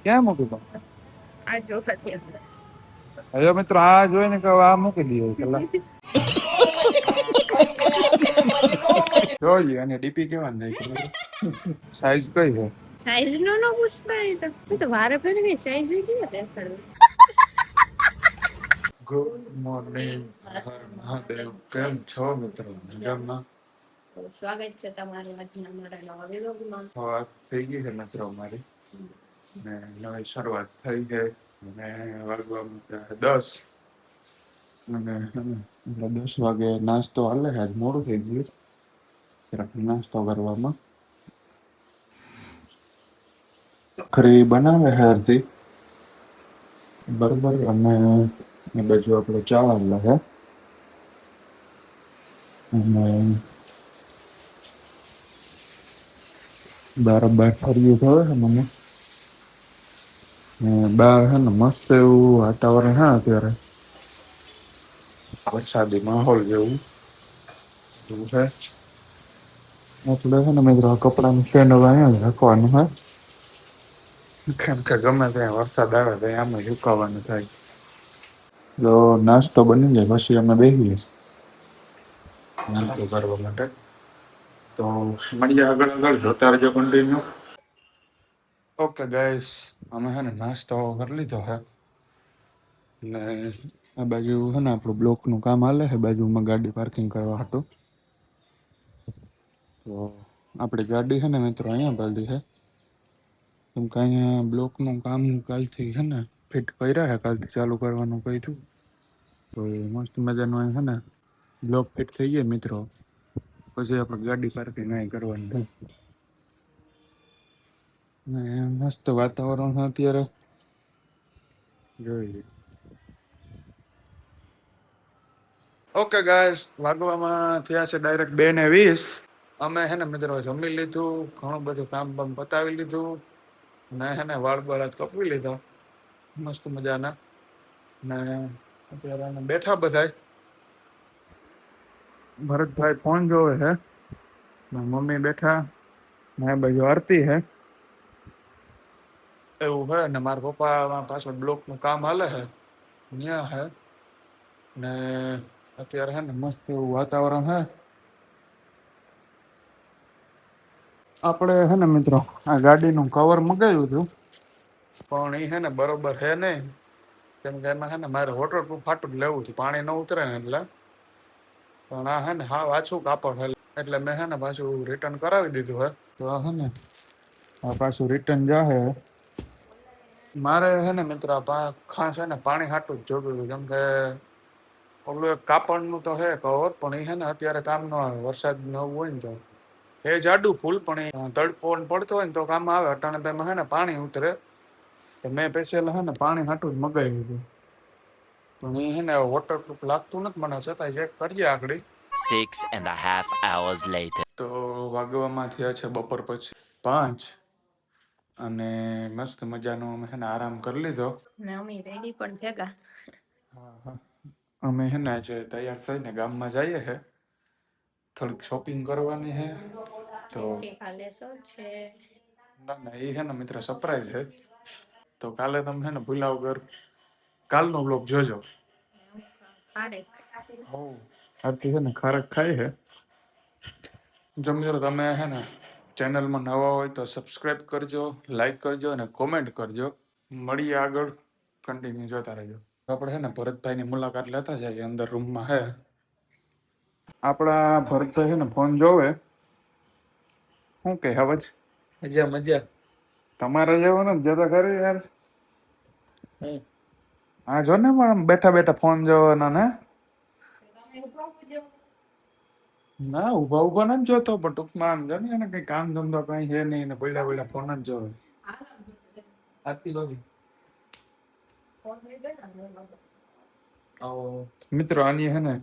ક્યાં મૂકી દો? આ જો હવે મિત્રો આ જોઈ ને કે આ મૂકી દઈએ પેલા જોઈએ અને ડીપી કેવા નાખી સાઈઝ કઈ છે? સાઈઝ નો પૂછતા તો વારે ફેર કઈ સાઈઝ કેવી દેખાડે. ગુડ મોર્નિંગ મહાદેવ, કેમ છો મિત્રો? મજામાં? સ્વાગત છે તમારું આજના મારા નવા વિલોગમાં. વાત થઈ ગઈ છે મિત્રો અમારી ને નવી શરૂઆત થઈ છે અને વાગવામાં 10 અને 10 વાગે નાસ્તો હાલે છે. આજ મોડું થઈ ગયું જરાક નાસ્તો કરવામાં. ખરી બનાવે છે અડધી બરોબર અને એ બાજુ આપણે ચા વાળલા છે અને બાર ફરીએ ખબર છે મને બહાર છે ને મસ્ત એવું વાતાવરણ છે અત્યારે, વરસાદી માહોલ જેવું છે એટલે છે ને મિત્રો કપડાનું સ્ટેન્ડ હવે અહીંયા જ રાખવાનું છે કેમ કે ગમે ત્યાં વરસાદ આવે તો આમાં સુકાવાનું થાય. જો નાસ્તો બની જાય પછી અમે બેસીએ નાસ્તો કરવા માટે. તો મળીએ આગળ જોતા રહેજો કન્ટિન્યુ. ઓકે ગાઈસ, અમે છે ને નાસ્તો કરી લીધો છે ને આ બાજુ છે ને આપણું બ્લોકનું કામ હાલે છે બાજુમાં ગાડી પાર્કિંગ કરવા હતું. તો આપણી ગાડી છે ને મિત્રો અહીંયા પાડી છે કેમ કે અહીંયા બ્લોકનું કામ કાલથી છે ને ફિટ કર્યા છે, કાલથી ચાલુ કરવાનું કહ્યું. તો એ મસ્ત મજાનું અહીં છે ને બ્લોક ફિટ થઈ જાય મિત્રો પછી આપણે ગાડી પાર્કિંગ અહીં કરવાની થાય. ને મસ્ત વાતાવરણ છે અત્યારે, જોઈ. ઓકે ગાઈસ, વાગવામાં થયા છે ડાયરેક્ટ 2:20. અમે છે ને મિત્રો જમી લીધું, ઘણું બધું કામ બામ પતાવી લીધું ને છે ને વાળ બાળ કપવી લીધા મસ્ત મજાના ને અત્યારે અમે બેઠા બધા. ભરતભાઈ ફોન જોવે છે, મમ્મી બેઠા ને બાજુ આરતી છે એવું છે ને મારા પપ્પા પાછળ બ્લોકનું કામ હાલે છે ત્યાં છે ને અત્યારે છે ને મસ્ત એવું વાતાવરણ છે. આપણે છે ને મિત્રો આ ગાડીનું કવર મગાવ્યું હતું પણ એ છે ને બરોબર છે નહીં કેમ કે એમાં છે ને મારે વોટરપ્રૂફ ફાટું જ લેવું હતું, પાણી ન ઉતરે ને એટલે. પણ આ છે ને હા વાછું કાપડ છે એટલે મેં છે ને પાછું રિટર્ન કરાવી દીધું છે. તો આ છે ને આ પાછું રિટર્ન જાહે. મારે છે ને મિત્રો ખાસ છે ને પાણી હાટું જ જોયું કેમ કે ઓલું એક કાપડનું તો છે કવર પણ એ છે ને અત્યારે કામ ન આવે, વરસાદ ન હોય ને તો એ જાડું ફૂલ પણ એ તડકો પડતો હોય ને તો કામ આવે. અટાણે તેમાં છે ને પાણી ઉતરે તો મેં પેશિયલ છે ને પાણી હાટું જ મગાવ્યું હતું પણ એ છે ને વોટરપ્રૂફ લાગતું નથી મને, છતાંય ચેક કરીએ આગળ. 6.5 hours later. તો વાગવામાં થયા છે બપોર પછી 5 અને મસ્ત મજાનો અમે છે ને આરામ કરી લીધો ને અમે રેડી પણ ભેગા. હા અમે છે ને આજે તૈયાર થઈને ગામમાં જઈએ છે, થોડીક શોપિંગ કરવાની છે. તો ના ના એ છે ને મિત્ર સરપ્રાઈઝ છે. તો કાલે તમે છે ને ભૂલા વગર કાલનો બ્લોગ જોજો. આરતી છે ને ખારક ખાય છે. જો મિત્રો તમે છે ને ચેનલમાં નવા હોય તો સબસ્ક્રાઈબ કરજો, લાઈક કરજો અને કોમેન્ટ કરજો. મળીએ આગળ, કન્ટિન્યુ જોતા રહેજો. આપણે છે ને ભરતભાઈની મુલાકાત લેતા જઈએ, અંદર રૂમમાં છે આપણા ભરતભાઈ છે ને ફોન જોવે. શું કે હવજ? મજા મજા. તમારે જેવો ને જતા ખરી યાર. હા જો ને પણ બેઠા બેઠા ફોન જોવાના ને. ના ઉભા ઉભા નથી જોતો પણ ટૂંકમાં આમ જો ને એને કઈ કામ ધંધો કઈ છે નહીં ને પડ્યા પડ્યા ફોન જ જોવે. આરતી ભાભી મિત્રો આની હે ને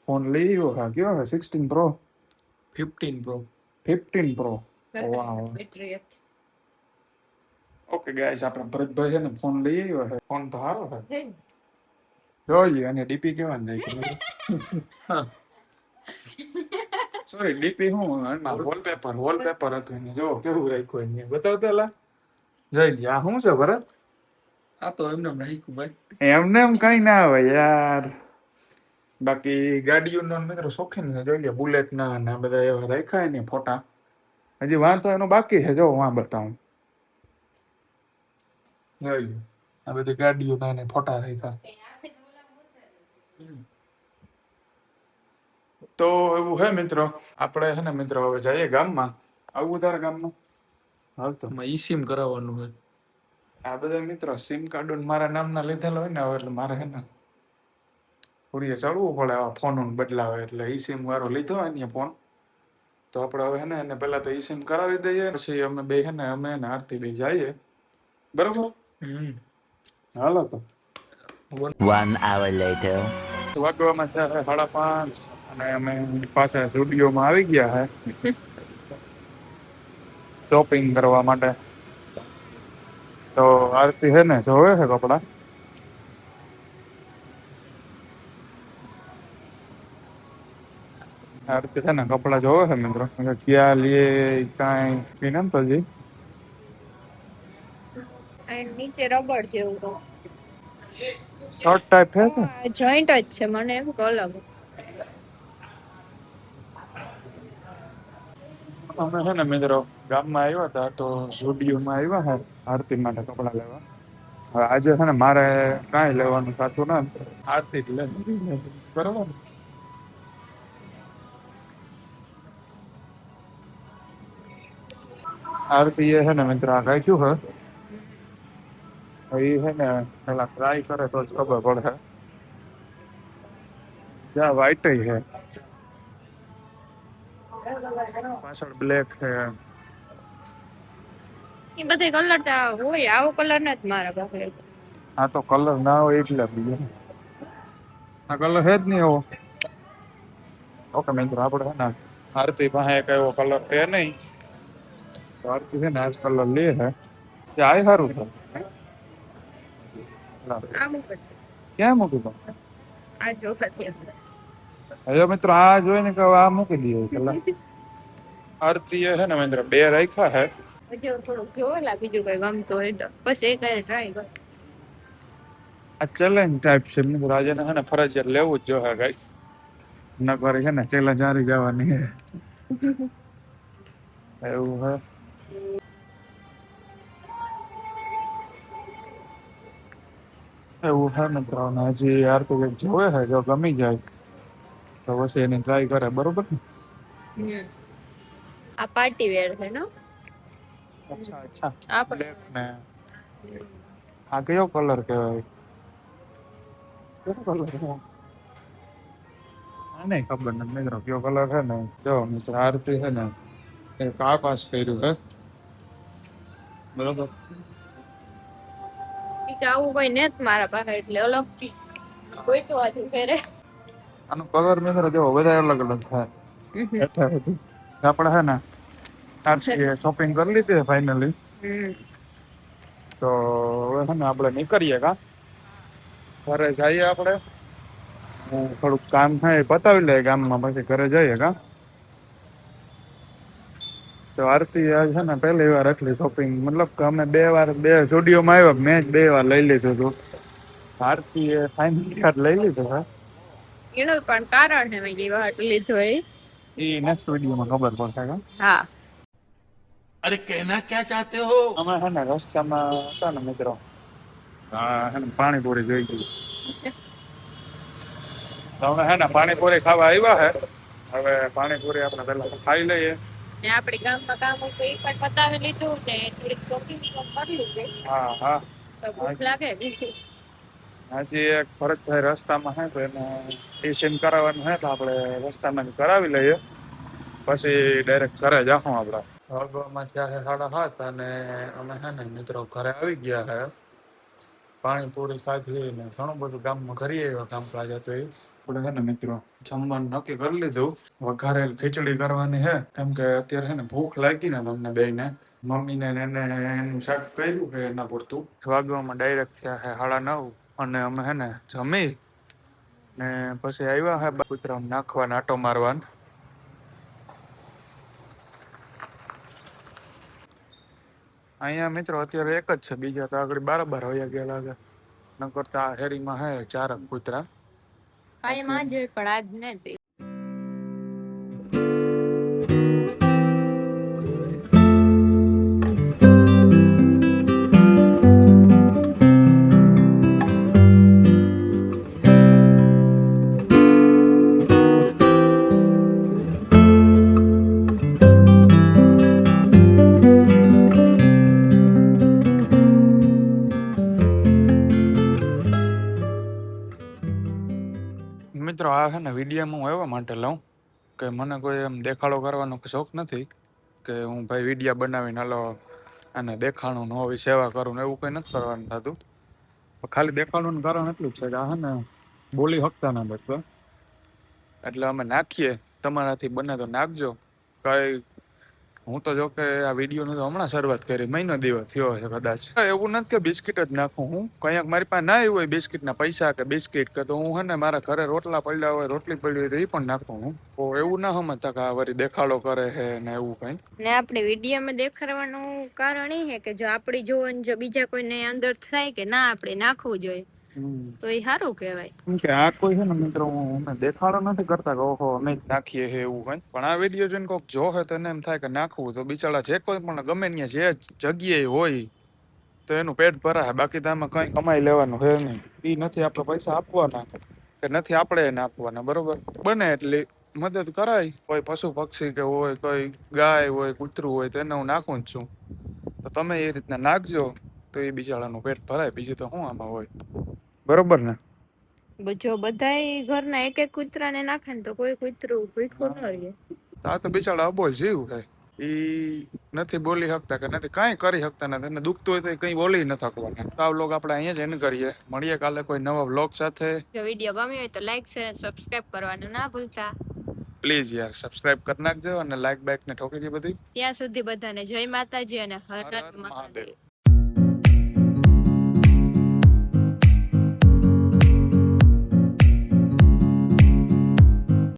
ફોન લઈ આવ્યો. હા કયો હે? 16 પ્રો 15 પ્રો 15 પ્રો. વાહ. ઓકે ગાઈસ, આપણા ભરતભાઈ છે ને ફોન લઈ આવ્યો છે. ફોન તો સારો છે, જોઈએ. અને ડીપી કેવા નાખ્યું? સોરી ડીપી હું વોલપેપર હતું એને જો કેવું રાખ્યું એને બતાવતા લા. જઈ લ્યા શું છે ભરત? આ તો એમને નાખ્યું ભાઈ. એમને એમ કઈ ના આવે યાર. બાકી ગાડીઓનો મિત્રો શોખીન છે. જોઈ લે બુલેટ ના ને આ બધા એવા રાખ્યા ને ફોટા. હજી વાંધો એનો બાકી છે. જો વાં બતાવું. જોઈ લો. આ બધી ગાડીઓના ને ફોટા રાખ્યા. તો એવું હે મિત્રો, આપણે હે ને મિત્રો હવે જઈએ ગામમાં. આવું તારા ગામમાં હાલ તો. આમાં ઈ સિમ કરાવવાનું છે. આ બધા મિત્રો સિમ કાર્ડ મારા નામના લીધેલા હોય ને હવે એટલે મારે હે ને પૂરીએ ચડવું પડે આવા ફોન બદલાવે એટલે ઈ સિમ વાળો લીધો હોય ને ફોન તો આપણે હવે હે ને એને પહેલા તો ઈ સિમ કરાવી દઈએ પછી અમે બે હે ને અમે ને આરતી બે જઈએ બરોબર. હાલો તો 1 hour later. વાગવામાં છે 5:30 અને અમે પાછા સ્ટુડિયોમાં આવી ગયા હે શોપિંગ કરવા માટે. તો આરતી હે ને જોવે છે કપડા. આરતી છે ને કપડા જોવે છે મિત્રો. ક્યાં લઈએ કાંઈ પીને તો જી નીચે રબર જેવું શોર્ટ ટાઈપ છે કે જોઈન્ટ જ છે મને એમ કે અલગ. અમે છે ને મિત્રો ગામમાં આવ્યા હતા તો સ્ટુડિયોમાં આવ્યા છે આરતી માટે કપડા લેવા. હવે આજે છે ને મારે કાંઈ લેવાનું સાચું ના આરતી જ લે બરોબર. આરતી એ છે ને મિત્ર આ કાઢ્યું છે એ છે ને પેલા ટ્રાય કરે તો જ ખબર પડે. જ્યાં વ્હાઈટ છે પાછળ બ્લેક છે. એ બધા કલર તો હોય આવો કલર ને જ મારા પાસે. આ તો કલર ના હોય એટલે બીજો આ કલર છે જ નહીં એવો. ઓકે મિત્રો આપણે છે ને આરતી પાસે એક એવો કલર છે નહીં તો આરતી છે ને આ જ કલર લે છે. આ સારું છે. આ મૂકે ક્યાં મૂકી દો આ જોખાથી હવે મિત્રો આ જોઈને કે આ મૂકી દઈએ પેલા. આરતી એ છે ને મિત્ર બે રાખ્યા છે. હજી થોડુંક જોયેલા બીજું કઈ ગમતું હોય તો પછી એક ટ્રાય કર. આ ચેલેન્જ ટાઈપ છે મિત્રો. આજે છે ને ફરજિયાત લેવું જ જોઈએ ગાઈસ. નકર છે ને ચેલેન્જ હારી જવાની છે એવું હે. એવું હે મિત્રો ને હજી આરતી કંઈક જોવે છે જો ગમી જાય તો પછી એને ટ્રાય કરે બરોબર ને. આ પાર્ટી વેર છે ને. અચ્છા અચ્છા આ બ્લેક ને આ કયો કલર કહેવાય? કયો કલર છે આ નહીં ખબર નથી મિત્રો કયો કલર છે ને. જો મિત્ર આરતી છે ને એક આકાશ કર્યું છે બરોબર. આવું કોઈ ને મારા પાસે એટલે અલગ કોઈ તો આજે ફેરે. આનો કલર મિત્રો જો બધા અલગ અલગ થાય એટલે બધું આપણે છે ને આરતી શોપિંગ કરી લીધી ફાઇનલી. તો હવે છે ને આપણે નીકળીએ કા ઘરે જઈએ. આપણે થોડુંક કામ થાય એ પતાવી લઈએ ગામમાં પછી ઘરે જઈએ કા. તો આરતી આજ છે ને પહેલી વાર એટલી શોપિંગ મતલબ કે અમે બે સ્ટુડિયોમાં આવ્યા મેં જ 2 વાર લઈ લીધું હતું. આરતી એ ફાઇનલી યાર લઈ લીધું છે. એનું પણ કારણ છે મેં કેવા હાટ લીધો એ નેક્સ્ટ વિડીયોમાં ખબર પડશે કા. હા अरे कहना क्या चाहते हो? અમે છે ને રસ્તામાં હતા ને મિત્રો હા છે ને પાણીપુરી જોઈ ગઈ તો અમે છે ને પાણીપુરી ખાવા આવ્યા છે. હવે પાણીપુરી આપણે પહેલા ખાઈ લઈએ. ને આપણે ગામમાં કામ હતું એ પણ પતાવી લીધું ને થોડીક શોપિંગ કરી લીધી. હા હા તો ભૂખ લાગે હજી એક ભરતભાઈ રસ્તામાં છે તો એને ઈ સિમ કરાવવાનું છે તો આપણે રસ્તામાં કરાવી લઈએ પછી ડાયરેક્ટ ઘરે જાઉં. આપણે વાગવામાં થયા છે 7:30 અને અમે છે ને મિત્રો ઘરે આવી ગયા છે. પાણીપુરી ખાધી ને ઘણું બધું ગામમાં કરી આવ્યા કામકાજ હતું એ. આપણે છે ને મિત્રો જમવાનું નક્કી કરી લીધું. વઘારેલ ખીચડી કરવાની છે કેમ કે અત્યારે છે ને ભૂખ લાગી ને તમને બેયને. મમ્મીને એને એનું શાક કર્યું કે એના પૂરતું. વાગવામાં ડાયરેક્ટ થયા છે 9:30 અને અમે છે ને જમી ને પછી આવ્યા છે કૂતરા નાખવા આટો મારવા. અહીંયા મિત્રો અત્યારે એક જ છે, બીજા તો આગળ બાર હોયા ગયા લાગે. નકર તો આ હેરીમાં હે 4 કૂતરા. કાંઈ માં જોઈ પણ આજ નથી. મિત્રો આ છે ને વિડીયોમાં હું એવા માટે લઉં કે મને કોઈ એમ દેખાડો કરવાનો શોખ નથી કે હું ભાઈ વિડીયો બનાવીને હાલો અને દેખાડું ને હોવી સેવા કરું ને એવું કંઈ નથી કરવાનું થતું. ખાલી દેખાડવાનું કારણ એટલું જ છે કે આ છે ને બોલી શકતા ના બધા, એટલે અમે નાખીએ. તમારાથી બને તો નાખજો. કઈ હું તો જો કે આ વિડીયોની તો હમણાં શરૂઆત કરી, મહિનો દિવસ થયો છે કદાચ. એવું નથી કે બિસ્કિટ જ નાખું હું, કંઈક મારી પાસે ના હોય બિસ્કિટના પૈસા કે બિસ્કિટ કે તો હું છે ને મારા ઘરે રોટલા પડ્યા હોય, રોટલી પડી હોય તો એ પણ નાખું હું. તો એવું ના સમજતા કે આ વળી દેખાડો કરે છે ને એવું કંઈ. ને આપણે વિડીયોમાં દેખાડવાનું કારણ એ છે કે જો આપણી જોવાનું જો બીજા કોઈને અંદર થાય કે ના આપણે નાખવું જોઈએ તો એ સારું કહેવાય. કેમ કે આ કોઈ છે ને મિત્રો અમે દેખાડો નથી કરતા કે ઓહો અમે જ નાખીએ છે એવું કંઈ. પણ આ વિડીયો જોઈને કોઈક જોહે તો એને એમ થાય કે નાખવું, તો બિચારા જે કોઈ પણ ગમે ત્યાં જે જગ્યાએ હોય તો એનું પેટ ભરાય. બાકી તો આમાં કંઈ કમાઈ લેવાનું છે નહીં. એ નથી આપણે પૈસા આપવાના કે નથી આપણે એને આપવાના, બરોબર. બને એટલી મદદ કરાય. કોઈ પશુ પક્ષી કે હોય, કોઈ ગાય હોય, કૂતરું હોય તો એને હું નાખું જ છું. તો તમે એ રીતના નાખજો તો એ બિચારાનું પેટ ભરાય. બીજું તો શું આમાં હોય, બરોબર ને. જો બધાય ઘરના એક એક કૂતરાને નાખે ને તો કોઈ કૂતરું ભૂખ્યું ન રહે. આ તો બિચારા અબોલ જીવ છે, ઈ નથી બોલી શકતા કે નથી કાંઈ કરી શકતા નથી. એને દુખતું હોય તો કંઈ બોલી ન શકવાના. તો આ વ્લોગ આપણે અહીંયા જ એન્ડ કરીએ. મળીએ કાલે કોઈ નવા વ્લોગ સાથે. જો વિડીયો ગમ્યો હોય તો લાઈક શેર સબસ્ક્રાઇબ કરવાનું ના ભૂલતા. પ્લીઝ યાર સબસ્ક્રાઇબ કરી નાખજો અને લાઈક બાઈક ને ઠોકી દે બધી. ત્યાં સુધી બધાને જય માતાજી અને હર હર હર હર મહાદેવ.